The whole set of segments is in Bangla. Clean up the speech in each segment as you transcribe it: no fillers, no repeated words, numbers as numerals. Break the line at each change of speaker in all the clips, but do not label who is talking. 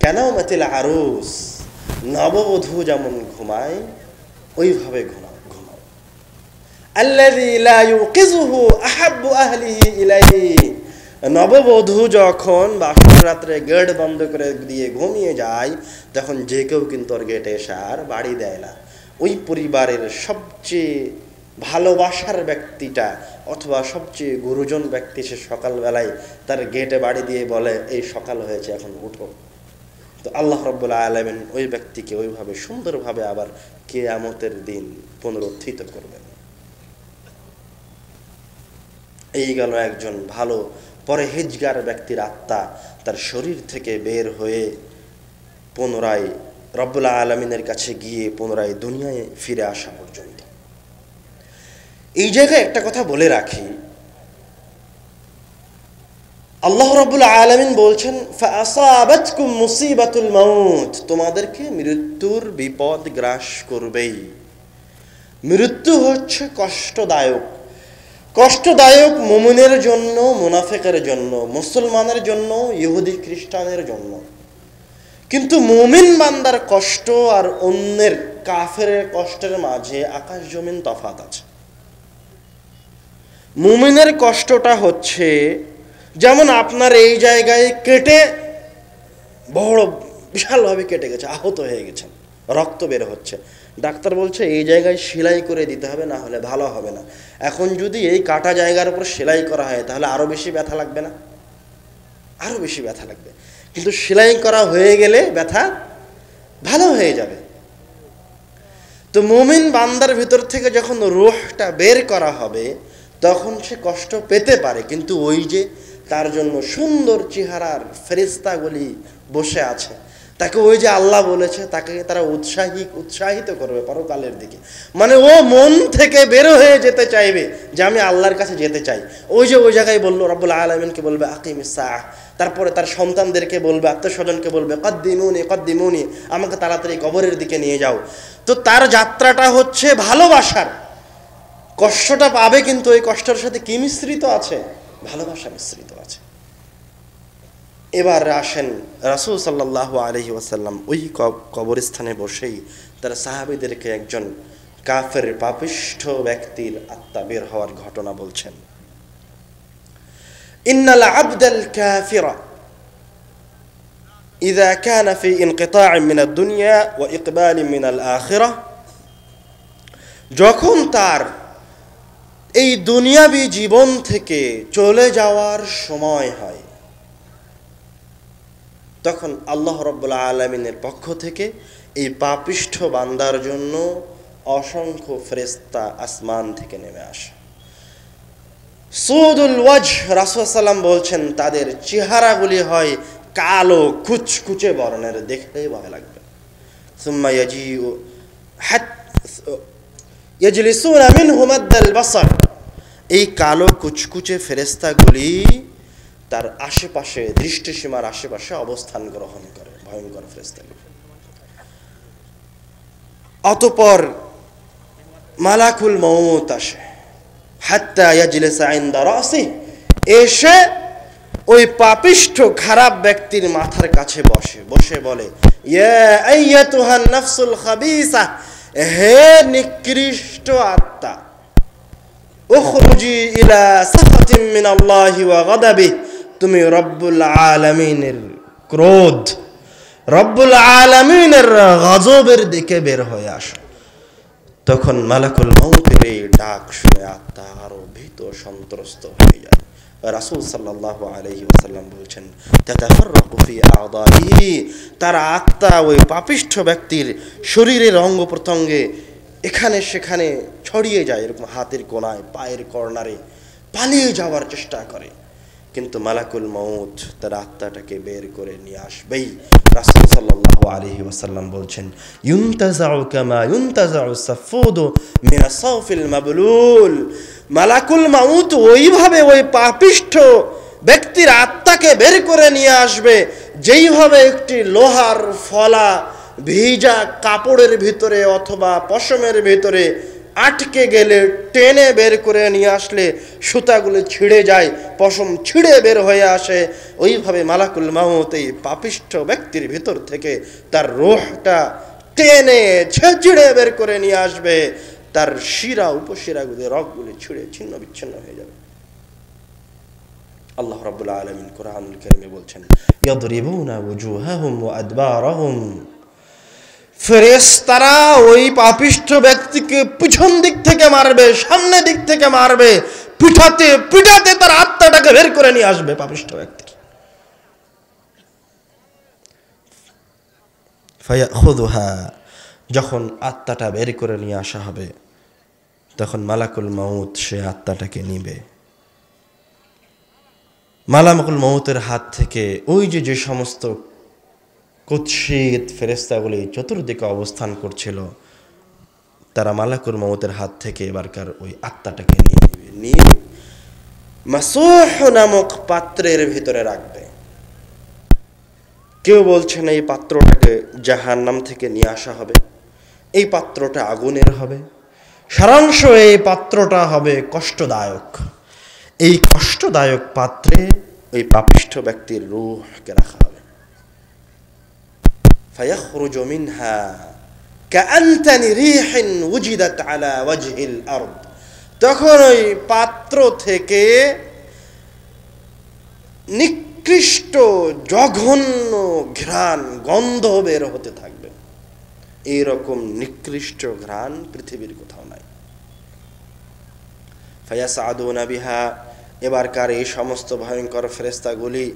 কানামাতিল আরুস, নববধূ যেমন ঘুমায় ওইভাবে ঘুমাও। আল্লাযী লা ইউকিযুহু আহাব্বু আহলিহি ইলাইহি, নববধূ যখন বাসর রাত্রে গেট বন্ধ করে দিয়ে ঘুমিয়ে যায় তখন যে কেউ কিন্তু ওর গেটে এসে আর বাড়ি দেয় না। ওই পরিবারের সবচেয়ে ভালোবাসার ব্যক্তিটা অথবা সবচেয়ে গুরুজন ব্যক্তি সে সকালবেলায় তার গেটে বাড়ি দিয়ে বলে এই সকাল হয়েছে, এখন উঠো। তো আল্লাহ রাব্বুল আলামিন ওই ব্যক্তিকে ওইভাবে সুন্দরভাবে আবার কিয়ামতের দিন পুনরুত্থিত করবেন। এই গেল একজন ভালো পরহেজগার ব্যক্তির আত্মা তার শরীর থেকে বের হয়ে পুনরায় রব্বুল আলামিনের কাছে গিয়ে পুনরায় দুনিয়ায় ফিরে আসা পর্যন্ত। এই জায়গায় একটা কথা বলে রাখি, আল্লাহ রাব্বুল আলামিন বলছেন ফাআসাবাতকুম মুসিবাতুল মাউত, তোমাদেরকে মৃত্যুর বিপদ গ্রাস করবেই। মৃত্যু হচ্ছে কষ্টদায়ক, কষ্টদায়ক মুমিনের জন্য, মুনাফিকের জন্য, মুসলমানের জন্য, ইহুদি খ্রিস্টানের জন্য। কিন্তু মুমিন বান্দার কষ্ট আর অন্যের কাফেরের কষ্টের মাঝে আকাশ জমিন তফাত আছে। মুমিনের কষ্টটা হচ্ছে যেমন আপনার এই জায়গায় কেটে বড় বিশালভাবে কেটে গেছে, আহত হয়ে গেছেন, রক্ত বের হচ্ছে, ডাক্তার বলছে এই জায়গায় সেলাই করে দিতে হবে, না হলে ভালো হবে না। এখন যদি এই কাটা জায়গার উপর সেলাই করা হয় তাহলে আরো বেশি ব্যথা লাগবে না? আরো বেশি ব্যথা লাগবে। কিন্তু সেলাই করা হয়ে গেলে ব্যথা ভালো হয়ে যাবে। তো মুমিন বান্দার ভিতর থেকে যখন রূহটা বের করা হবে তখন সে কষ্ট পেতে পারে, কিন্তু ওই যে তার জন্য সুন্দর চেহারার ফেরেশতাগুলি বসে আছে, তাকে ওই যে আল্লাহ বলেছে তাকে তারা উৎসাহিত করবে পরকালের দিকে। মানে ও মন থেকে বের হয়ে যেতে চাইবে যে আমি আল্লাহর কাছে যেতে চাই। ওই যে ওই জায়গায় বললো রব্বুল আলামিনকে বলবে আকিমিস সাআহ, তারপরে তার সন্তানদেরকে বলবে, আত্মীয়স্বজনকে বলবে কদ্দিমুনি, আমাকে তাড়াতাড়ি কবরের দিকে নিয়ে যাও। তো তার যাত্রাটা হচ্ছে ভালোবাসার। কষ্টটা পাবে কিন্তু ওই কষ্টের সাথে কি মিশ্রিত আছে? ভালোবাসা মিশ্রিত আছে। এবার আসেন রাসূল সাল্লাল্লাহু আলাইহি ওয়াসাল্লাম ওই কবরস্থানে বসেই তার সাহাবীদেরকে একজন কাফের পাপিষ্ঠ ব্যক্তির আত্মা বের হওয়ার ঘটনা বলছেন। ইন্নাল আবদাল কাফিরা ইযা কানা ফি ইনকিতা'in মিনাদ দুনিয়া ওয়া ইকবালিন মিনাল আখিরাহ, যখন তার এই দুনিয়াবি জীবন থেকে চলে যাওয়ার সময় হয় তখন আল্লাহ রাব্বুল আলামিনের পক্ষ থেকে এই পাপিষ্ঠ বান্দার জন্য অসংখ্য ফেরেশতা আসমান থেকে নেমে আসে। সুদুল ওয়াজহ, রাসূল সাল্লাম বলছেন তাদের চেহারাগুলি হয় কালো কুচকুচে বর্ণের, দেখলেই ভয় লাগবে। সুম্মা ইয়াজিউ ইয়াজলিসুনা মিনহু মাদ্দাল বাসার, এই কালো কুচকুচে ফেরেশতাগুলি তার আশেপাশে, দৃষ্টিসীমার আশেপাশে অবস্থান গ্রহণ করে, ভয়ঙ্কর ফেরেশতাগুলি। অতঃপর মালাকুল মউত আসে, হাত্তা ইয়াজলিসা ইনদা রাসি, এসে ওই পাপিষ্ঠ খারাপ ব্যক্তির মাথার কাছে বসে বলে ইয়া আইয়াতুহান নাফসুল খাবিসা, হে নিকৃষ্ট আত্মা, উখরুজি ইলা সাখাতিন মিনাল্লাহি ওয়া গাদাবিহি, তুমি রব্বুল আলামিনের ক্রোধ, রব্বুল আলামিনের গজবের দিকে বের হয়ে আসো। তখন মালাকুল মউতের এই ডাক শুনে আত্মা আরো ভীত সন্ত্রস্ত হয়ে যায়। রাসূল সাল্লাল্লাহু আলাইহি ওয়াসাল্লাম বলছেন তাতাফাররাকু ফি আ'দাইহি, তার আত্মা ওই পাপিষ্ঠ ব্যক্তির শরীরের অঙ্গ প্রত্যঙ্গে এখানে সেখানে ছড়িয়ে যায়, এরকম হাতের কোণায়, পায়ের কর্নারে পালিয়ে যাওয়ার চেষ্টা করে, কিন্তু মালাকুল মউত তার আত্মাটাকে বের করে নিয়ে আসবেই। রাসূল সাল্লাল্লাহু আলাইহি ওয়াসাল্লাম বলছেন ইউনতাযাউ কামা ইউনতাযাউ সাফুদু মিনা সাওফিল মাবলুল, মালাকুল মউত ওইভাবে ওই পাপিষ্ঠ ব্যক্তির আত্মাকে বের করে নিয়ে আসবে যেইভাবে একটি লোহার ফলা ভিজা কাপড়ের ভিতরে অথবা পশমের ভিতরে আটকে গেলে টেনে বের করে নিয়ে আসলে সুতাগুলো ছিঁড়ে যায়, পশম ছিঁড়ে বের হয়ে আসে, ওইভাবে মালাকুল মাউত এই পাপিষ্ঠ ব্যক্তির ভিতর থেকে তার রূহটা টেনে ছিঁড়ে বের করে নিয়ে আসবে, তার শিরা উপশিরাগুলি রগগুলি ছিঁড়ে ছিন্ন বিচ্ছিন্ন হয়ে যাবে। আল্লাহ রাব্বুল আলামিন কোরআনুল কারীমে বলছেন, ইয়াদরিবুনা ওয়ুজুহাহুম ওয়া আদবারাহুম, ফেরেশতারা ওই পাপিষ্ঠ ব্যক্তিকে পিছন দিক থেকে মারবে, সামনে দিক থেকে মারবে, পিঠাতে পিঠাতে তার আত্মাটাকে বের করে নিয়ে আসবে পাপিষ্ঠ ব্যক্তি। ফায়াখুযুহা, যখন আত্মাটা বের করে নিয়ে আসা হবে তখন মালাকুল মাউত সে আত্মাটাকে নিবে। মালাকুল মাউতের হাত থেকে ওই যে সমস্ত কুৎসিত ফেরেশতাগুলি চতুর্দিকে অবস্থান করছিল, তারা মালাকুল মাউতের হাত থেকে এবারকার ওই আত্মাটাকে নিয়ে নেবে, নিয়ে মাসূহ নামক পাত্রের ভিতরে রাখবে। কেউ বলছেন এই পাত্রটাকে জাহান্নাম থেকে নিয়ে আসা হবে, এই পাত্রটা আগুনের হবে। সারাংশ, এই পাত্রটা হবে কষ্টদায়ক। এই কষ্টদায়ক পাত্রে ওই পাপিষ্ঠ ব্যক্তির রূহকে রাখা হবে। ফায়াখরুজু মিনহা কাআনতানি রিহিন উজিদাত আলা ওয়াজহিল আরদ, তখন ওই পাত্র থেকে নিকৃষ্ট জঘন্য ঘ্রাণ গন্ধ বের হতে থাকবে। এইরকম নিকৃষ্ট ঘ্রাণ পৃথিবীর কোথাও নাই। ফায়াসআদুনা বিহা, এবারকার এই সমস্ত ভয়ঙ্কর ফেরেশতাগুলি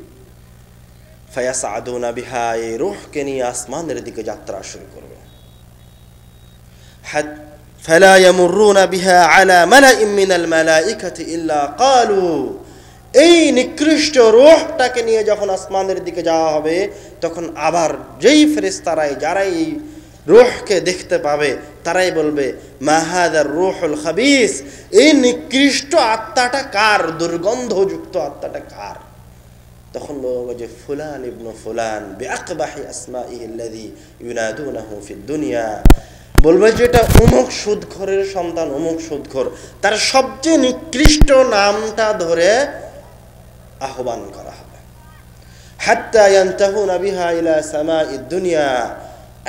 ফায়াসআদুনা বিহা, এই রূহকে নিয়ে আসমানের দিকে যাত্রা শুরু করবে। ফালা ইয়ামুরুনা বিহা আলা মালাইন মিনাল মালাইকাতি ইল্লা ক্বালু, এই নিকৃষ্ট রূহটাকে নিয়ে যখন আসমানের দিকে যাওয়া হবে তখন আবার যেই ফেরেশতারাই যারাই এই রূহকে দেখতে পাবে তারাই বলবে, মা হাযার রূহুল খাবিস, এই নিকৃষ্ট আত্মাটা কার, দুর্গন্ধযুক্ত আত্মাটা কার? তখন বলবে যে ফুলান ইবনু ফুলান বিআকবাহি আসমাইহি আল্লাযী ইউনাদুনাহু ফিদ দুনিয়া, বলবে যে এটা অমুক সুদখোরের সন্তান, অমুক সুদখোর, তার সবচেয়ে নিকৃষ্ট নামটা ধরে আহ্বান করা হবে। হাত্তা ইয়ানতাহুনা বিহা ইলা সামাইদ দুনিয়া,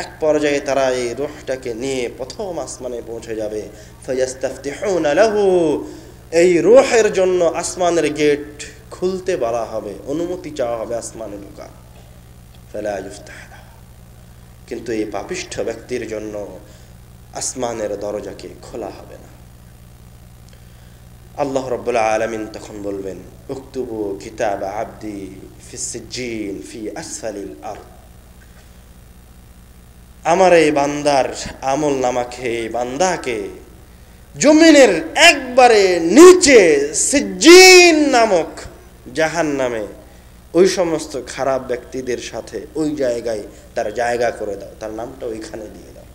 এক পর্যায়ে তারা এই রূহটাকে নিয়ে প্রথম আসমানে পৌঁছে যাবে। ফায়াস্তাফতিহুনা লাহু, এই রূহের জন্য আসমানের গেট খুলতে বলা হবে, অনুমতি চাওয়া হবে আসমানে ঢোকার। ফালা ইফতাহ লাহু, কিন্তু এই পাপিষ্ঠ ব্যক্তির জন্য আসমানের দরজাকে খোলা হবে না। আল্লাহ রাব্বুল আলামিন তখন বলবেন, উকতুবু কিতাব আবদি ফিস সিজ্জিন ফি আসফালিল আরদ, আমার এই বান্দার আমল নামাকে, বান্দাকে জমিনের একবারে নিচে সিজ্জিন নামক জাহান্নামে ওই সমস্ত খারাপ ব্যক্তিদের সাথে ওই জায়গায় তার জায়গা করে দাও, তার নামটা ওইখানে দিয়ে দাও।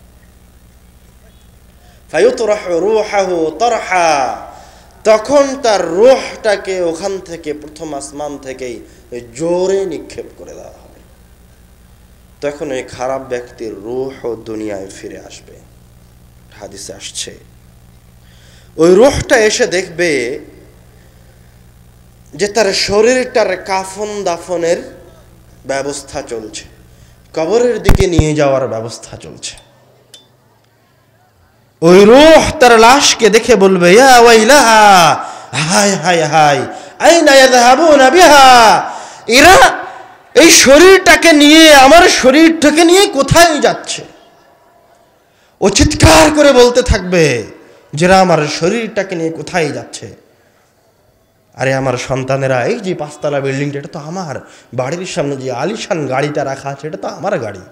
ফায়ুতরাহু রূহুহু তারহা, তখন তার রূহটাকে ওখান থেকে প্রথম আসমান থেকেই জোরে নিক্ষেপ করে দেওয়া হবে। তখন ওই খারাপ ব্যক্তির রূহ দুনিয়ায় ফিরে আসবে। হাদিসে আসছে, ওই রূহটা এসে দেখবে যে তার শরীরটার কাফন দাফনের ব্যবস্থা চলছে, কবরের দিকে নিয়ে যাওয়ার ব্যবস্থা চলছে। ওই রূহ তার লাশকে দেখে বলবে, ইয়া ওয়াইলাহা, হায় হায় হায়, আইনা ইয়াযহাবুনা বিহা, এরা এই শরীরটাকে নিয়ে, আমার শরীরটাকে নিয়ে কোথায় যাচ্ছে? ও চিৎকার করে বলতে থাকবে, যারা আমার শরীরটাকে নিয়ে কোথায় যাচ্ছে? আরে আমার সন্তানেরা, এই যে 5 তলা বিল্ডিংটা, এটা তো আমার, বাড়ির সামনে যে আলিশান গাড়িটা রাখা আছে এটা তো আমার গাড়ি,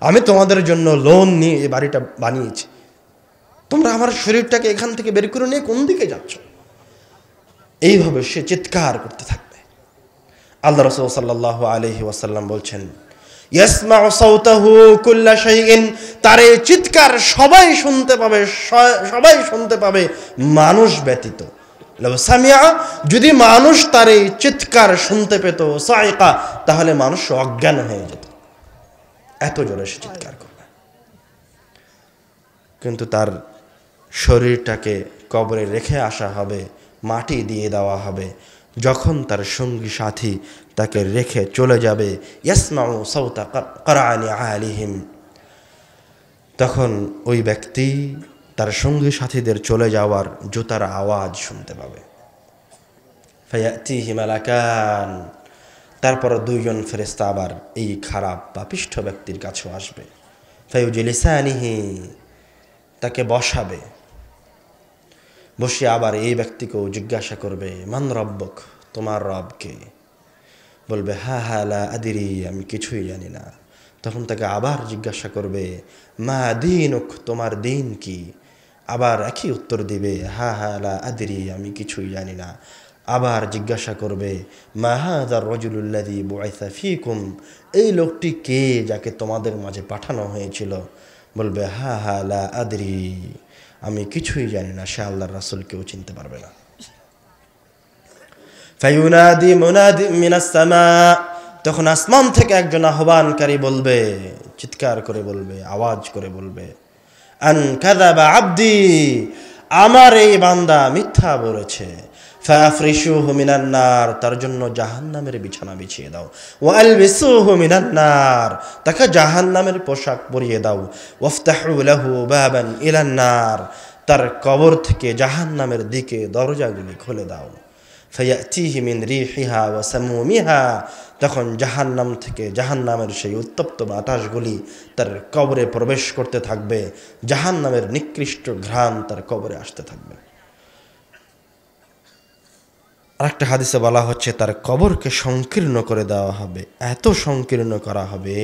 আমি তোমাদের জন্য লোন নিয়ে এই বাড়িটা বানিয়েছি, তোমরা আমার শরীরটাকে এখান থেকে বের করে নিয়ে কোন দিকে যাচ্ছ? এইভাবে সে চিৎকার করতে থাকবে। আল্লাহ রাসূল সাল্লাল্লাহু আলাইহি ওয়াসাল্লাম বলছেন, ইয়াসমাউ সাওতাহু কুল্লা শাইইন, তার এই চিৎকার সবাই শুনতে পাবে, সবাই শুনতে পাবে মানুষ ব্যতীত। লাউ সামিআ, যদি মানুষ তার এই চিৎকার শুনতে পেত, সাইকা, তাহলে মানুষ অজ্ঞান হয়ে যেত, এত জোরে সে চিৎকার করবে। কিন্তু তার শরীরটাকে কবরে রেখে আসা হবে, মাটি দিয়ে দেওয়া হবে। যখন তার সঙ্গী সাথী তাকে রেখে চলে যাবে, ইয়াসমাউ সাউতা করানি আলিহিম, তখন ওই ব্যক্তি তার সঙ্গী সাথীদের চলে যাওয়ার জুতার আওয়াজ শুনতে পাবে। ফায়াতিহি মালাকান, তারপর দুইজন ফেরেশতা আবার এই খারাপ পাপিষ্ঠ ব্যক্তির কাছেও আসবে। ফায়ুজলিসানিহি, তাকে বসাবে, বসে আবার এই ব্যক্তিকেও জিজ্ঞাসা করবে, মান রব্বক, তোমার রব কে? বলবে হা হা লা আদিরি, আমি কিছুই জানি না। তখন তাকে আবার জিজ্ঞাসা করবে, মা দীনুক, তোমার দিন কি? আবার একই উত্তর দিবে, হা হা লা আদিরি, আমি কিছুই জানি না। আবার জিজ্ঞাসা করবে, মা হাযার রাজুলুল্লাযী বুইসা ফীকুম, এই লোকটি কে যাকে তোমাদের মাঝে পাঠানো হয়েছিল? বলবে হা হা লা আদরি, আমি কিছুই জানি না। সে আল্লাহর রাসূল কেউ চিনতে পারবে না। ফায়ুনাদি মুনাদি মিনাস সামা, তখন আসমান থেকে একজন আহ্বানকারী বলবে, চিৎকার করে বলবে, আওয়াজ করে বলবে, আন কাযাবা আবদি, আমার এই বান্দা মিথ্যা বলেছে। ফাফরিশুহু মিনান নার, তার জন্য জাহান্নামের বিছানা বিছিয়ে দাও। ওয়ালবিসুহু মিনান নার, তাকে জাহান্নামের পোশাক পরিয়ে দাও। ওয়াফতাহু লাহু বাবান ইলান নার, তার কবর থেকে জাহান্নামের দিকে দরজাগুলি খুলে দাও। ফায়াতিহি মিন রিহিহা ওয়া সামুমিহা, তখন জাহান্নাম থেকে জাহান্নামের সেই উত্তপ্ত বাতাসগুলি তার কবরে প্রবেশ করতে থাকবে। জাহান্নামের নিকৃষ্ট ঘ্রাণ তার কবরে আসতে থাকবে। আরেকটা হাদিসে বলা হচ্ছে তার কবরকে সংকীর্ণ করে দেওয়া হবে, এত সংকীর্ণ করা হবে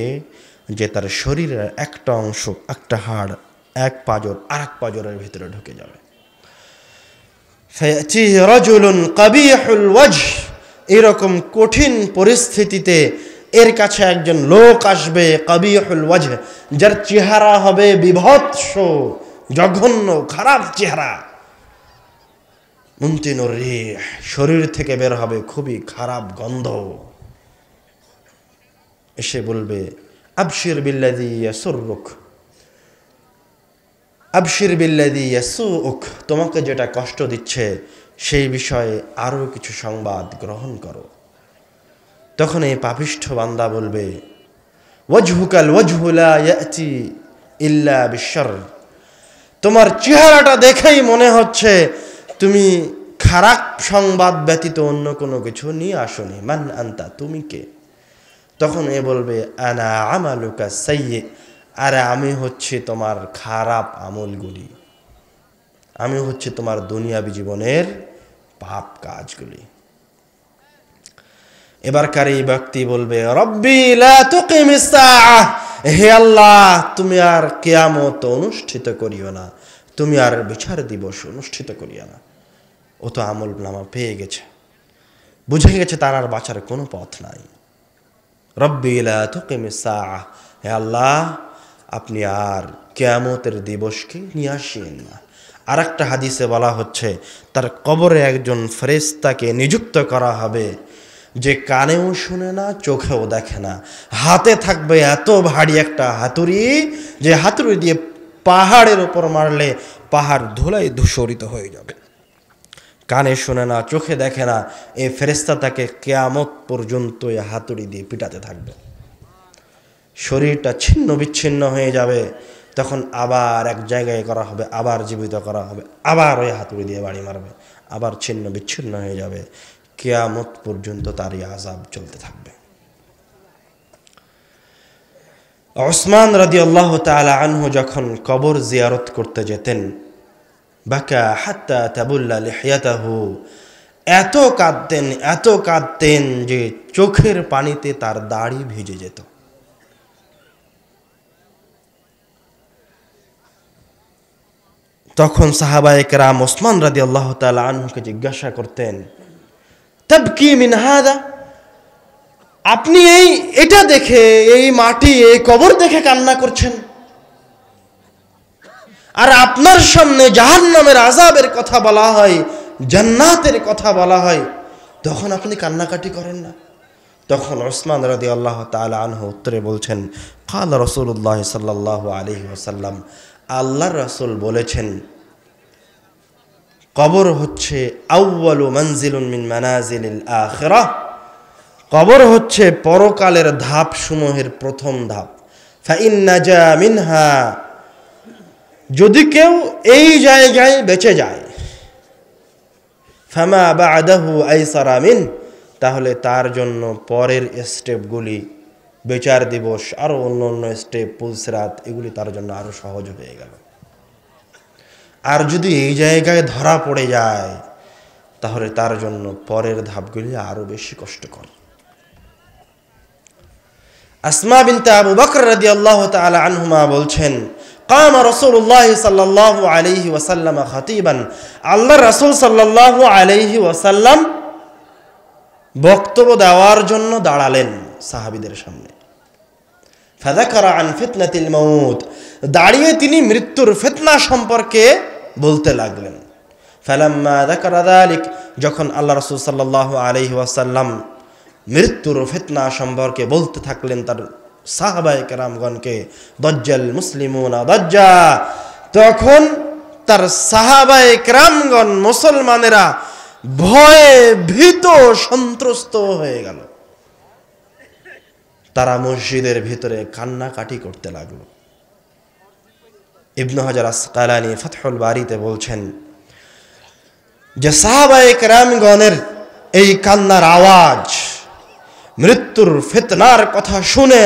যে তার শরীরের একটা অংশ, একটা হাড়, এক পাঁজর আরেক পাঁজরের ভিতরে ঢুকে যাবে। ফায়াতিহি রাজুলুন কাবিহুল ওয়াজহ, এরকম কঠিন পরিস্থিতিতে এর কাছে একজন লোক আসবে, কাবিহুল ওয়াজহ, যার চেহারা হবে বিভৎস, জঘন্য, খারাপ চেহারা। মুনতিনুর রিহ, শরীর থেকে বের হবে খুবই খারাপ গন্ধ। এসে বলবে, আবশির বিল্লাযী ইয়াসুররুক, আবশির বিল্লাযী ইয়াসুউক, তোমাকে যেটা কষ্ট দিচ্ছে সেই বিষয়ে আরও কিছু সংবাদ গ্রহণ করো। তখন এই পাপিষ্ঠ বান্দা বলবে, ওয়াজহুকাল ওয়াজহু লা ইয়াতি ইল্লা বিশর, তোমার চেহারাটা দেখেই মনে হচ্ছে তুমি খারাপ সংবাদ ব্যতীত অন্য কোনো কিছু নিয়ে আসনি। মান আনতা, তুমি কে? তখন এ বলবে, আনা আমালুকা সাইয়্যি, আরে আমি হচ্ছে তোমার খারাপ আমলগুলি, আমি হচ্ছে তোমার দুনিয়াবী জীবনের পাপ কাজগুলি। এবারকার এই ব্যক্তি বলবে, রব্বি লা তুকিমিস সাআহ, হে আল্লাহ তুমি আর কিয়ামত অনুষ্ঠিত করিও না, তুমি আর বিচার দিবস অনুষ্ঠিত করিও না। ও তো আমল নামা পেয়ে গেছে, বুঝে গেছে তার আর বাঁচার কোনো পথ নাই। রব্বি লা তুকিমিস সাআহ, হে আল্লাহ আপনি আর কিয়ামতের দিবসকে নিয়ে আসিয়েন না। আর একটা হাদিসে বলা হচ্ছে তার কবরে একজন ফেরেশতাকে নিযুক্ত করা হবে, যে কানেও শুনে না, চোখেও দেখে না, হাতে থাকবে এত ভারী একটা হাতুড়ি, যে হাতুড়ি দিয়ে পাহাড়ের ওপর মারলে পাহাড় ধুলায় ধূসরিত হয়ে যাবে। কানে শুনে না, চোখে দেখে না, এই ফেরেশতা তাকে কিয়ামত পর্যন্ত এই হাতুড়ি দিয়ে পিটাতে থাকবে। শরীরটা ছিন্ন বিচ্ছিন্ন হয়ে যাবে, তখন আবার এক জায়গায় করা হবে, আবার জীবিত করা হবে, আবার ওই হাতুড়ি দিয়ে বাড়ি মারবে, আবার ছিন্ন বিচ্ছিন্ন হয়ে যাবে। কিয়ামত পর্যন্ত তার এই আযাব চলতে থাকবে। উসমান রাদিয়াল্লাহু তাআলা আনহু যখন কবর জিয়ারত করতে যেতেন, বাকা হাত্তা তাবুল্লা লিহিয়াতাহু, এত কাঁদতেন যে চোখের পানিতে তার দাড়ি ভিজে যেত। তখন সাহাবায়ে কেরাম উসমান রাদিয়াল্লাহু তাআলা আনহুকে জিজ্ঞাসা করতেন, তাবকি মিন হাদা, আপনি এটা দেখে, এই মাটি, এই কবর দেখে কান্না করছেন, আর আপনার সামনে জাহান্নামের আযাবের কথা বলা হয়, জান্নাতের কথা বলা হয়, তখন আপনি কান্নাকাটি করেন না? তখন উসমান রাদিয়াল্লাহু তাআলা আনহু উত্তরে বলছেন, ক্বালা রাসূলুল্লাহ সাল্লাল্লাহু আলাইহি ওয়াসাল্লাম, আল্লাহর রাসূল বলেছেন, কবর হচ্ছে আউয়ালু মানজিলুন মিন মানাজিলিল আখিরাহ, কবর হচ্ছে পরকালের ধাপ সমূহের প্রথম ধাপ। ফাইন নাজা মিনহা, যদি কেউ এই জায়গায় বেঁচে যায়, ফামা বা'দাহু আইসারা মিন, তাহলে তার জন্য পরের স্টেপগুলি, বিচার দিবস, আরো অন্য স্টেপ, পুলসিরাত, এগুলি তার জন্য আরো সহজ হয়ে গেল। আর যদি এই জায়গায় ধরা পড়ে যায়, তাহলে তার জন্য পরের ধাপগুলি আরো বেশি কষ্টকর। আসমা বিনতে আবু বকর রাদিয়াল্লাহু তাআলা আনহুমা বলছেন, কামা রাসূলুল্লাহ সাল্লাল্লাহু আলাইহি ওয়াসাল্লাম খাতিবান, আল্লাহর রাসূল সাল্লাল্লাহু আলাইহি ওয়াসাল্লাম বক্তব্য দেওয়ার জন্য দাঁড়ালেন সাহাবীদের সামনে। ফাযাকারা আন ফিতনাতিল মাউত, দাঁড়িয়ে তিনি মৃত্যুর ফিতনা সম্পর্কে বলতে লাগলেন। ফালাম্মা যাকারা যালিক, যখন আল্লাহ রাসূল সাল্লাল্লাহু আলাইহি ওয়াসাল্লাম মৃত্যুর ফিতনা সম্পর্কে বলতে থাকলেন তার সাহাবায়ে কেরামগণকে, দাজ্জাল মুসলিমুনা দাজ্জা, তখন তার সাহাবায়ে কেরামগণ মুসলমানেরা ভয়ে ভীত সন্ত্রস্ত হয়ে গেল। তারা মসজিদের ভিতরে কান্নাকাটি করতে লাগলো। ইবনে হাজার আসকালানী ফাতহুল বারীতে বলছেন যে সাহাবায়ে কেরামগণের এই কান্নার আওয়াজ, মৃত্যুর ফিতনার কথা শুনে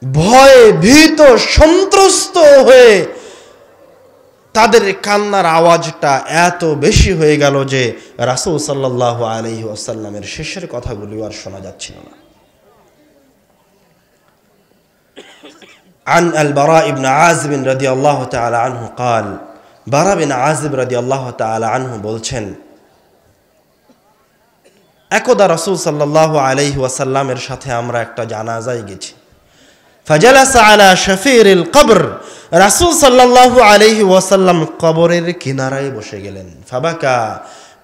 ভয়ে ভীত সন্ত্রস্ত হয়ে তাদের কান্নার আওয়াজটা এত বেশি হয়ে গেল যে রাসূল সাল্লাল্লাহু আলাইহি ওয়াসাল্লামের শেষের কথাগুলি আর শোনা যাচ্ছিল না। عن البراء بن عازب رضي الله تعالى عنه قال, বারা বিন আযিব রাদিয়াল্লাহু তাআলা আনহু বলছেন, একদা রাসূল সাল্লাল্লাহু আলাইহি ওয়াসাল্লামের সাথে আমরা একটা জানাজায় গেছি। ফাজালাসা আলা শাফিরিল কবর, রাসূল সাল্লাল্লাহু আলাইহি ওয়াসাল্লাম কবরের কিনারায় বসে গেলেন। ফাবাকা,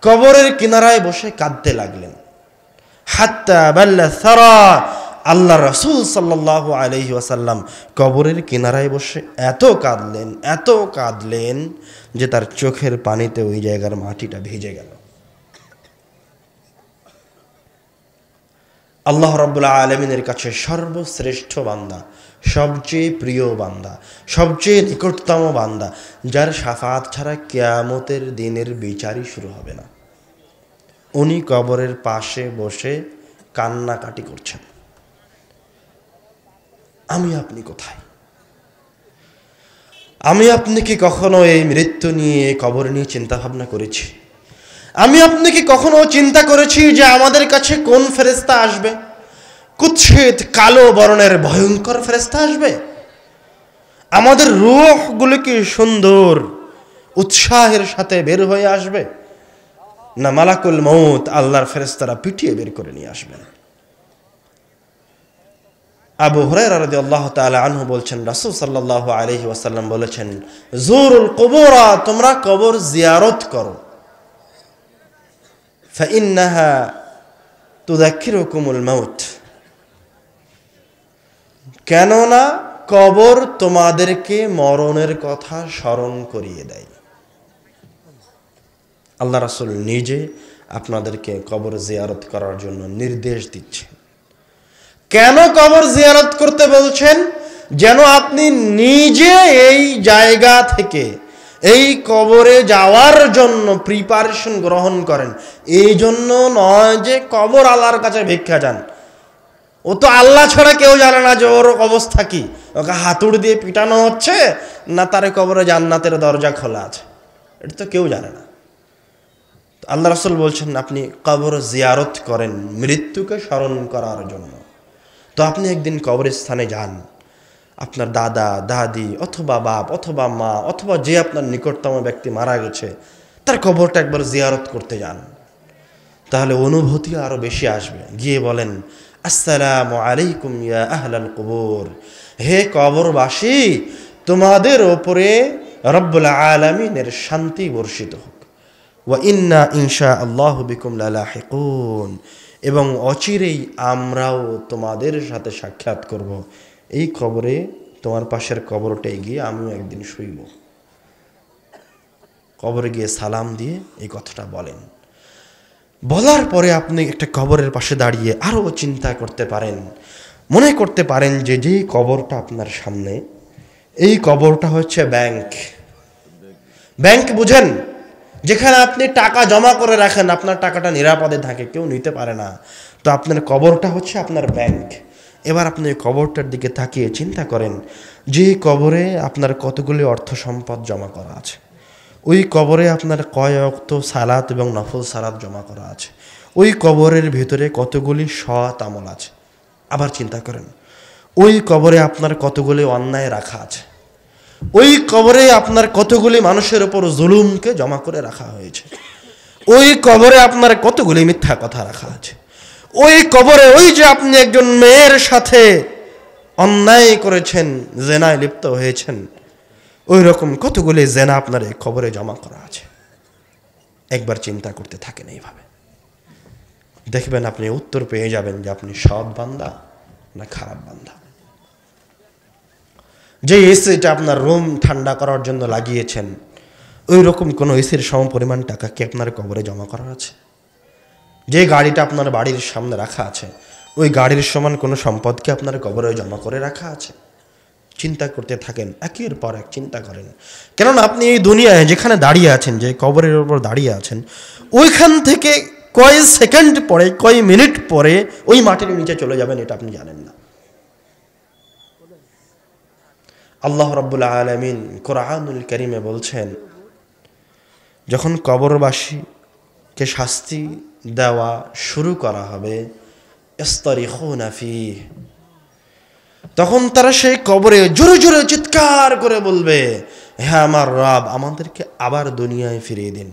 কবরের কিনারায় বসে কাঁদতে লাগলেন। হাত্তা বাল্লা সারা, আল্লাহ রাসূল সাল্লাল্লাহু আলাইহি ওয়াসাল্লাম কবরের কিনারায় বসে এত কাঁদলেন যে তার চোখের পানিতে ওই জায়গার মাটিটা ভিজে গেল। আল্লাহ রাব্বুল আলামিনের কাছে সর্বশ্রেষ্ঠ বান্দা, সবচেয়ে প্রিয় বান্দা, সবচেয়ে নিকটতম বান্দা, যার শাফাআত ছাড়া কিয়ামতের দিনের বিচারই শুরু হবে না, উনি কবরের পাশে বসে কান্নাকাটি করছেন। আমি আপনি কোথায়? আমি আপনি কি কখনো এই মৃত্যু নিয়ে, কবর নিয়ে চিন্তা ভাবনা করেছি? আমি আপনি কি কখনো চিন্তা করেছি যে আমাদের কাছে কোন ফেরেশতা আসবে? কুৎসিত কালো বর্ণের ভয়ঙ্কর ফেরেশতা আসবে। আমাদের রূহগুলো কি সুন্দর উৎসাহের সাথে বের হয়ে আসবে, না মালাকুল মউত আল্লাহর ফেরেশতারা পিটিয়ে বের করে নিয়ে আসবেন? আবু হুরায়রা রাদিয়াল্লাহু তাআলা আনহু বলছেন, রাসূল সাল্লাল্লাহু আলাইহি ওয়াসাল্লাম বলেছেন, জুরুল কুবুরা, তোমরা কবর জিয়ারত করো। ফাইন্নাহা তুযাক্কিরুকুমুল মাউত, কেননা কবর তোমাদেরকে মরণের কথা স্মরণ করিয়ে দেয়। আল্লাহ রাসূল নিজে আপনাদেরকে কবর জিয়ারত করার জন্য নির্দেশ দিচ্ছেন। কেন কবর জিয়ারত করতে বলছেন? যেন আপনি নিজে এই জায়গা থেকে এই কবরে যাওয়ার জন্য প্রিপারেশন গ্রহণ করেন। এই জন্য নয় যে কবর আল্লাহর কাছে ভিক্ষা চান। ও তো আল্লাহ ছাড়া কেউ জানে না যে ওর অবস্থা কি, ওকে হাতুড়ি দিয়ে পিটানো হচ্ছে না তার কবরে জান্নাতের দরজা খোলা আছে, এটা তো কেউ জানে না। আল্লাহ রাসূল বলছেন আপনি কবর জিয়ারত করেন মৃত্যুকে স্মরণ করার জন্য। তো আপনি একদিন কবরস্থানে যান, আপনার দাদা দাদি অথবা বাপ অথবা মা অথবা যে আপনার নিকটতম ব্যক্তি মারা গেছে তার কবরটা একবার জিয়ারত করতে যান, তাহলে অনুভূতি আরো বেশি আসবে। গিয়ে বলেন, আসসালামু আলাইকুম ইয়া আহলাল কুবুর, হে কবরবাসী, তোমাদের ওপরে রব্বুল আলামিনের শান্তি বর্ষিত হোক। ওয়া ইন্না ইনশাআল্লাহু বিকুম লালাহিকুন, এবং অচিরেই আমরাও তোমাদের সাথে সাক্ষাৎ করব। এই কবরে, তোমার পাশের কবরটায় গিয়ে আমিও একদিন শুইব। কবরে গিয়ে সালাম দিয়ে এই কথাটা বলেন। বলার পরে আপনি একটা কবরের পাশে দাঁড়িয়ে আরও চিন্তা করতে পারেন, মনে করতে পারেন যে যেই কবরটা আপনার সামনে, এই কবরটা হচ্ছে ব্যাংক। ব্যাংক বুঝেন, যেখানে আপনি টাকা জমা করে রাখেন, আপনার টাকাটা নিরাপদে থাকে, কেউ নিতে পারে না। তো আপনার কবরটা হচ্ছে আপনার ব্যাংক। এবার আপনি কবরটার দিকে তাকিয়ে চিন্তা করেন যে কবরে আপনার কতগুলি অর্থ সম্পদ জমা করা আছে, ওই কবরে আপনার কয় ওয়াক্ত সালাত এবং নফল সালাত জমা করা আছে, ওই কবরের ভিতরে কতগুলি সৎ আমল আছে। আবার চিন্তা করেন ওই কবরে আপনার কতগুলি অন্যায় রাখা আছে, ওই কবরে আপনার কতগুলি মানুষের উপর জুলুমকে জমা করে রাখা হয়েছে, ওই কবরে আপনার কতগুলি মিথ্যা কথা রাখা আছে, ওই কবরে ওই যে আপনি একজন মেয়ের সাথে অন্যায় করেছেন, জেনায় লিপ্ত হয়েছেন, ওই রকম কতগুলি জেনা আপনার এই কবরে জমা করা আছে। একবার চিন্তা করতে থাকেন এইভাবে, দেখবেন আপনি উত্তর পেয়ে যাবেন যে আপনি সৎ বান্দা না খারাপ বান্দা। যে এসিটা আপনার রুম ঠান্ডা করার জন্য লাগিয়েছেন, ওই রকম কোনো এসির সমপরিমাণ টাকা কি আপনার কবরে জমা করা আছে? যে গাড়িটা আপনার বাড়ির সামনে রাখা আছে, ওই গাড়ির সমান কোনো সম্পদ কি আপনার কবরে জমা করে রাখা আছে? চিন্তা করতে থাকেন, একের পর এক চিন্তা করেন। কেননা আপনি এই দুনিয়ায় যেখানে দাঁড়িয়ে আছেন, যে কবরের উপর দাঁড়িয়ে আছেন, ওইখান থেকে কয় সেকেন্ড পরে, কয় মিনিট পরে ওই মাটির নিচে চলে যাবেন, এটা আপনি জানেন না। আল্লাহ রাব্বুল আলামিন কোরআনুল কারীমে বলছেন, যখন কবরবাসীকে শাস্তি দেওয়া শুরু করা হবে, ইস্তারিখুনা ফীহ, তখন তারা সেই কবরে জোরে জোরে চিৎকার করে বলবে, হ্যাঁ আমার রব, আমাদেরকে আবার দুনিয়ায় ফিরিয়ে দিন,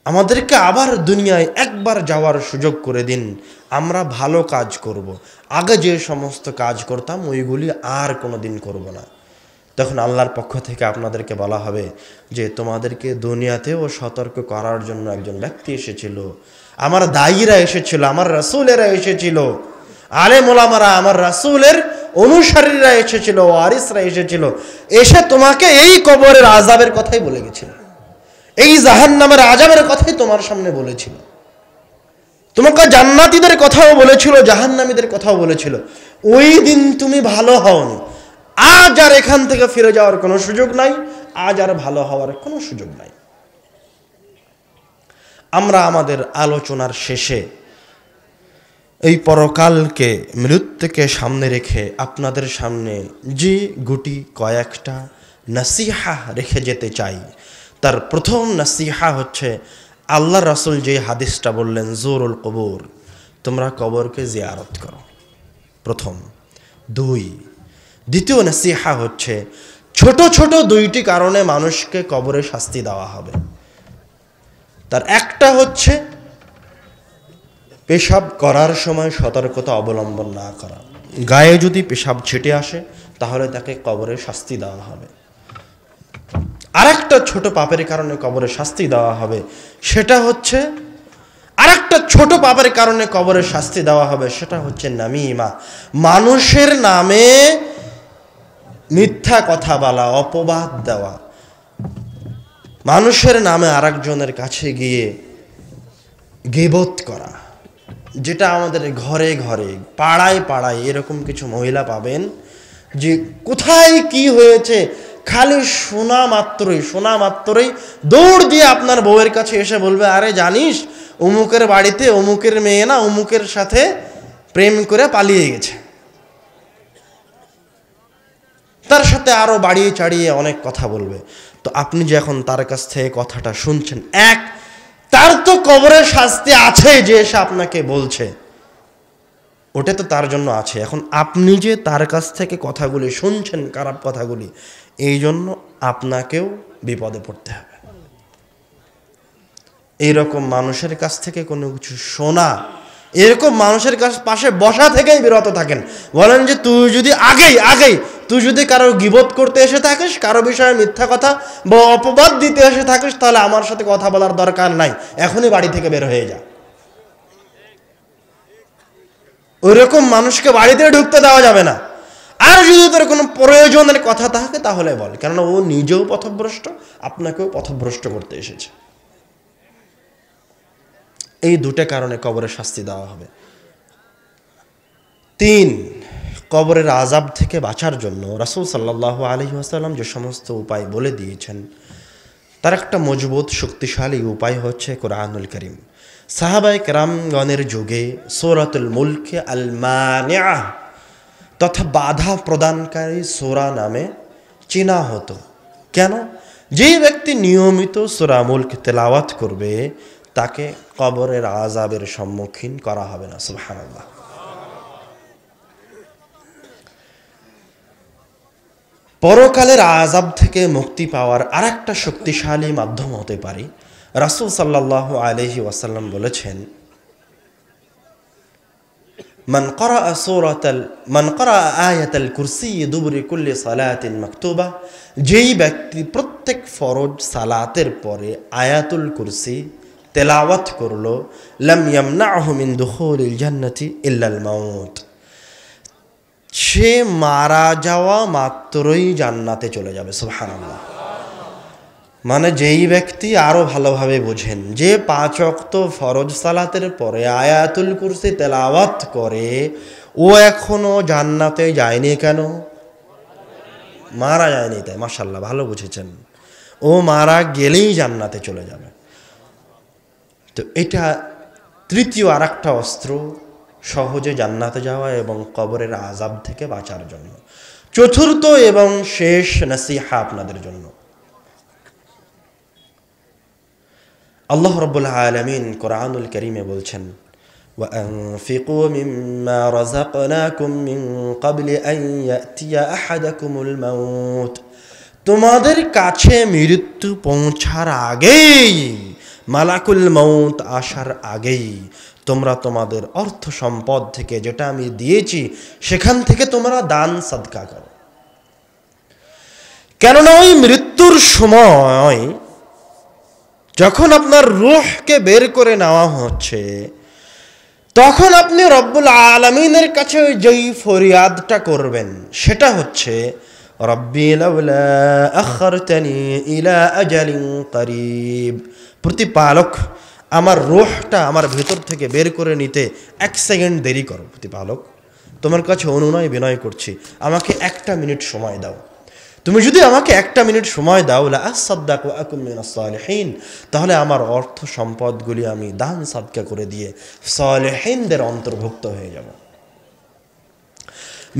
আমাদেরকে আবার দুনিয়ায় একবার যাওয়ার সুযোগ করে দিন, আমরা ভালো কাজ করব, আগে যে সমস্ত কাজ করতাম ওইগুলি আর কোনো দিন করব না। তখন আল্লাহর পক্ষ থেকে আপনাদেরকে বলা হবে যে তোমাদেরকে দুনিয়াতেও সতর্ক করার জন্য একজন ব্যক্তি এসেছিল, আমার দায়ীরা এসেছিল, আমার রাসূলেরা এসেছিল, আলেম ওলামারা, আমার রাসূলের অনুসারীরা এসেছিল, ওয়ারিসরা এসেছিল, এসে তোমাকে এই কবরের আযাবের কথাই বলে গেছিল, এই জাহান্নামের আযাবের কথাই তোমার সামনে বলেছিল, তোমাকে জান্নাতীদের কথাও বলেছিল, জাহান্নামীদের কথাও বলেছিল। ওই দিন তুমি ভালো হওনি, আজ আর এখান থেকে ফিরে যাওয়ার কোনো সুযোগ নাই, আজ আর ভালো হওয়ার কোনো সুযোগ নাই। আমরা আমাদের আলোচনার শেষে এই পরকালকে, মৃত্যুকে সামনে রেখে আপনাদের সামনে যে গুটি কয়েকটা নসিহা রেখে যেতে চাই। তার প্রথম নসিহা হচ্ছে, আল্লাহ রাসূল যে হাদিসটা বললেন, জোরুল কবর, তোমরা কবরকে জিয়ারত করো, প্রথম। দ্বিতীয় নসিহা হচ্ছে, ছোট ছোট দুইটি কারণে মানুষকে কবরে শাস্তি দেওয়া হবে। তার একটা হচ্ছে পেশাব করার সময় সতর্কতা অবলম্বন না করা, গায়ে যদি পেশাব ছিটে আসে তাহলে তাকে কবরে শাস্তি দেওয়া হবে। আরেকটা ছোট পাপের কারণে কবরে শাস্তি দেওয়া হবে, সেটা হচ্ছে আরেকটা ছোট পাপের কারণে কবরে শাস্তি দেওয়া হবে, সেটা হচ্ছে নামিমা, মানুষের নামে মিথ্যা কথা বলা, অপবাদ দেওয়া, মানুষের নামে আরেকজনের কাছে গিয়ে গীবত করা, যেটা আমাদের ঘরে ঘরে, পাড়ায় পাড়ায় এরকম কিছু মহিলা পাবেন যে কোথায় কি হয়েছে খালি শোনা মাত্রই দৌড় দিয়ে আপনার বউয়ের কাছে এসে বলবে, আরে জানিস অমুকের বাড়িতে অমুকের মেয়ে না অমুকের সাথে প্রেম করে পালিয়ে গেছে। তার সাথে আরো বাড়িয়ে চাড়িয়ে অনেক কথা বলবে। তো আপনি যে এখন তার কাছ থেকে কথাটা শুনছেন, তার তো কবরের শাস্তি আছে, যে এসে আপনাকে বলছে, ওটা তো তার জন্য আছে। এখন আপনি যে তার কাছ থেকে কথাগুলি শুনছেন, খারাপ কথাগুলি, এই জন্য আপনাকেও বিপদে পড়তে হবে। এইরকম মানুষের কাছ থেকে কোনো কিছু শোনা, এরকম মানুষের পাশে বসা থেকেই বিরত থাকেন। বলেন যে তুই যদি আগেই তুই যদি কারো গীবত করতে এসে থাকিস, কারো বিষয়ে মিথ্যা কথা বা অপবাদ দিতে এসে থাকিস, তাহলে আমার সাথে কথা বলার দরকার নাই, এখনই বাড়ি থেকে বের হয়ে যা। ওইরকম মানুষকে বাড়িতে ঢুকতে দেওয়া যাবে না। আর যদি তোর কোনো প্রয়োজনের কথা থাকে তাহলে বল, কেননা ও নিজেও পথভ্রষ্ট, আপনাকেও পথভ্রষ্ট করতে এসেছে। এই দুটো কারণে কবরের শাস্তি দেওয়া হবে। 3, কবরের আযাব থেকে বাঁচার জন্য রাসূল সাল্লাল্লাহু আলাইহি ওয়াসাল্লাম যে সমস্ত উপায় বলে দিয়েছেন তার একটা মজবুত শক্তিশালী উপায় হচ্ছে কোরআনুল কারীম। সাহাবায়ে কেরামগণের যুগে সূরাতুল মুলকে আল মানিআহ তথা বাধা প্রদানকারী সূরা নামে চেনা হতো। কেন? যে ব্যক্তি নিয়মিত সূরা মুলক তেলাওয়াত করবে তাকে কবরের আযাবের সম্মুখীন করা হবে না। সুবহানাল্লাহ। পরকালের আযাব থেকে মুক্তি পাওয়ার আরেকটা শক্তিশালী মাধ্যম হতে পারে, রাসূল সাল্লাল্লাহু আলাইহি ওয়াসাল্লাম বলেছেন, মান ক্বারা আয়াতাল কুরসি দুবুরি কুল্লি সালাতিন মাকতুবা, যেই ব্যক্তি প্রত্যেক ফরজ সালাতের পরে আয়াতুল কুরসি তেলাওয়াত করলো, লাম ইয়ামনাহু মিন দুখুলিল জান্নাতি ইল্লাল মাউত, সে মারা যাওয়া মাত্রই জান্নাতে চলে যাবে। সুবহানাল্লাহ। মানে যেই ব্যক্তি, আরো ভালোভাবে বোঝেন, যে 5 ওয়াক্ত ফরজ সালাতের পরে আয়াতুল কুরসি তেলাওয়াত করে ও এখনো জান্নাতে যায়নি। কেন? মারা যায়নি তাই। মাশাআল্লাহ, ভালো বুঝেছেন। ও মারা গেলেই জান্নাতে চলে যাবে। তো এটা তৃতীয় আরেকটা অস্ত্র সহজে জান্নাতে যাওয়া এবং কবরের আযাব থেকে বাঁচার জন্য। চতুর্থ এবং শেষ নসিহা আপনাদের জন্য, আল্লাহ রাব্বুল আলামিন কোরআনুল কারীমে বলছেন, ওয়াআনফিকু মিম্মা রাযাকনাকুম মিন ক্বাবলি আন ইয়াতিয়া আহাদাকুমুল মাউত, তোমাদের কাছে মৃত্যু পৌঁছার আগেই, মালাকুল মাউত আসার আগেই তোমরা তোমাদের অর্থ সম্পদ থেকে যেটা আমি দিয়েছি সেখান থেকে তোমরা দান সাদকা করো। কেননা ওই মৃত্যুর সময় যখন আপনার রূহকে বের করে নেওয়া হচ্ছে তখন আপনি রব্বুল আলামিনের কাছে যেই ফরিয়াদটা করবেন সেটা হচ্ছে, রব্বি লাউলা আখারতানি ইলা আজালিন করিব, প্রতিপালক আমার রূহটা আমার ভেতর থেকে বের করে নিতে 1 সেকেন্ড দেরি করো। প্রতিপালক, তোমার কাছে অনুনয় বিনয় করছি, আমাকে 1টা মিনিট সময় দাও। তুমি যদি আমাকে 1টা মিনিট সময় দাও, লা আসাদদাকু আকুম মিনাস সালিহিন, তাহলে আমার অর্থ সম্পদগুলি আমি দান সাদকা করে দিয়ে সালেহিনদের অন্তর্ভুক্ত হয়ে যাব।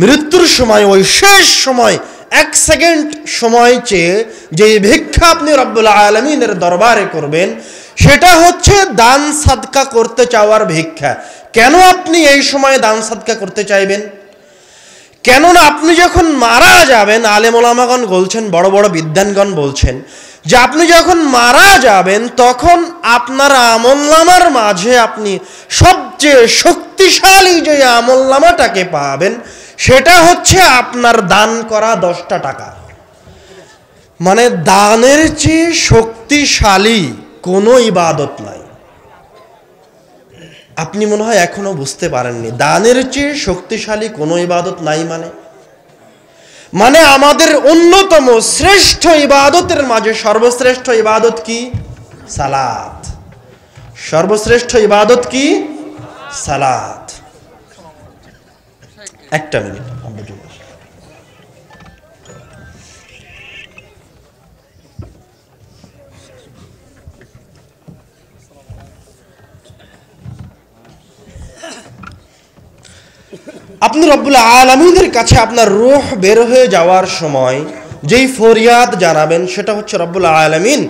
মৃত্যুর সময়, ওই শেষ সময় 1 সেকেন্ড সময় চেয়ে যে ভিক্ষা আপনি রব্বুল আলামিনের দরবারে করবেন সেটা হচ্ছে দান সাদকা করতে চাওয়ার ভিক্ষা। কেন আপনি এই সময় দান সাদকা করতে চাইবেন? কেননা আপনি যখন মারা যাবেন, আলেম ওলামাগণ বলছেন, বড় বড় বিদ্বানগণ বলছেন যে আপনি যখন মারা যাবেন তখন আপনার আমলনামার মাঝে আপনি সবচেয়ে শক্তিশালী যে আমলনামাটাকে পাবেন সেটা হচ্ছে আপনার দান করা 10টা টাকা। মানে দানের চেয়ে শক্তিশালী কোনো ইবাদত নাই। আপনি মনে হয় এখনো বুঝতে পারেননি, দানের চেয়ে শক্তিশালী কোনো ইবাদত নাই। মানে আমাদের অন্যতম শ্রেষ্ঠ ইবাদতের মাঝে সর্বশ্রেষ্ঠ ইবাদত কি? সালাত। সর্বশ্রেষ্ঠ ইবাদত কি? সালাত। 1টা মিনিট আমরা চলে আসি। আপনি রব্বুল আলামিনের কাছে আপনার রূহ বের হয়ে যাওয়ার সময় যেই ফরিয়াদ জানাবেন সেটা হচ্ছে, রব্বুল আলামিন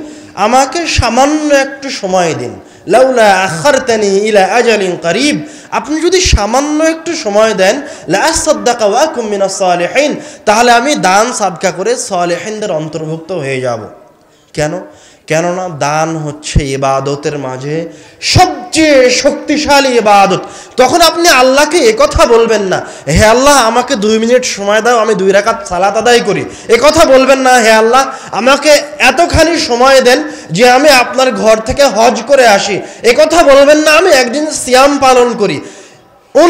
আমাকে সামান্য একটু সময় দিন, লাউলা আখারতানি ইলা আজালিন করিব, আপনি যদি সামান্য একটু সময় দেন, লা আসাদদাকা ওয়া আকুম মিনাস সালিহিন, তাহলে আমি দান সাদকা করে সালেহিনদের অন্তর্ভুক্ত হয়ে যাব। কেন? কেননা দান হচ্ছে ইবাদতের মাঝে সবচেয়ে শক্তিশালী ইবাদত। তখন আপনি আল্লাহকে একথা বলবেন না, হে আল্লাহ আমাকে 2 মিনিট সময় দাও, আমি 2 রাকাত সালাত আদায় করি। একথা বলবেন না, হে আল্লাহ আমাকে এতখানি সময় দেন যে আমি আপনার ঘর থেকে হজ করে আসি। একথা বলবেন না, আমি একদিন সিয়াম পালন করি।